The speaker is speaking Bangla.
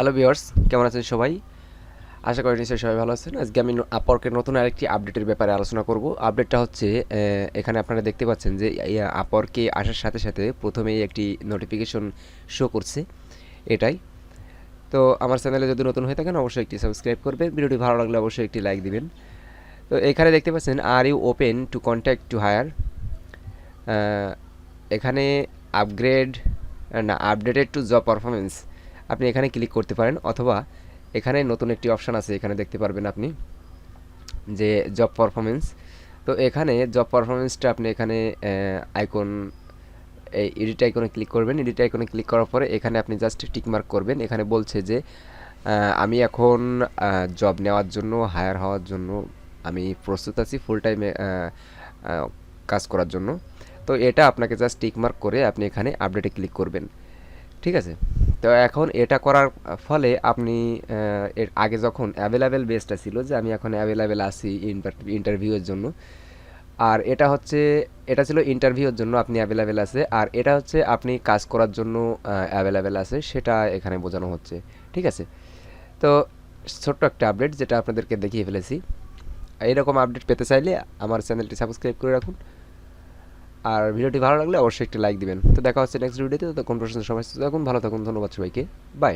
হ্যালো ভিউয়ার্স, কেমন আছেন সবাই? আশা করি নিশ্চয়ই সবাই ভালো আছেন। আজকে আমি আপওয়ার্কের নতুন আরেকটি আপডেটের ব্যাপারে আলোচনা করব। আপডেটটা হচ্ছে এখানে আপনারা দেখতে পাচ্ছেন যে আপওয়ার্কে আসার সাথে সাথে প্রথমেই একটি নোটিফিকেশন শো করছে, এটাই। তো আমার চ্যানেলে যদি নতুন হয়ে থাকেন অবশ্যই একটি সাবস্ক্রাইব করবেন, ভিডিওটি ভালো লাগলে অবশ্যই একটি লাইক দিবেন। তো এখানে দেখতে পাচ্ছেন are you open to contact to hire, এখানে আপগ্রেড না আপডেটেড টু জব পারফরমেন্স, আপনি এখানে ক্লিক করতে পারেন, অথবা এখানে নতুন একটি অপশান আছে, এখানে দেখতে পারবেন আপনি যে জব পারফরমেন্স। তো এখানে জব পারফরমেন্সটা আপনি এখানে আইকন, এই এডিট আইকনে ক্লিক করবেন। এডিট আইকনে ক্লিক করার পরে এখানে আপনি জাস্ট টিক মার্ক করবেন। এখানে বলছে যে আমি এখন জব নেওয়ার জন্য, হায়ার হওয়ার জন্য আমি প্রস্তুত আছি ফুল টাইমে কাজ করার জন্য। তো এটা আপনাকে জাস্ট টিক মার্ক করে আপনি এখানে আপডেটে ক্লিক করবেন, ঠিক আছে? তো এখন এটা করার ফলে আপনি এর আগে যখন অ্যাভেলেবেল বেসটা ছিল যে আমি এখন অ্যাভেলেবেল আছি ইন্টারভিউয়ের জন্য, আর এটা ছিল ইন্টারভিউয়ের জন্য আপনি অ্যাভেলেবেল আছে, আর এটা হচ্ছে আপনি কাজ করার জন্য অ্যাভেলেবেল আছে, সেটা এখানে বোঝানো হচ্ছে, ঠিক আছে? তো ছোট্ট একটা আপডেট যেটা আপনাদেরকে দেখিয়ে ফেলেছি। এইরকম আপডেট পেতে চাইলে আমার চ্যানেলটি সাবস্ক্রাইব করে রাখুন, আর ভিডিওটি ভালো লাগলে অবশ্যই একটি লাইক দিবেন। তো দেখা হচ্ছে নেক্সট ভিডিওতে। ততক্ষণ পর্যন্ত সবাই সুস্থ থাকুন, ভালো থাকুন। ধন্যবাদ সবাইকে। বাই।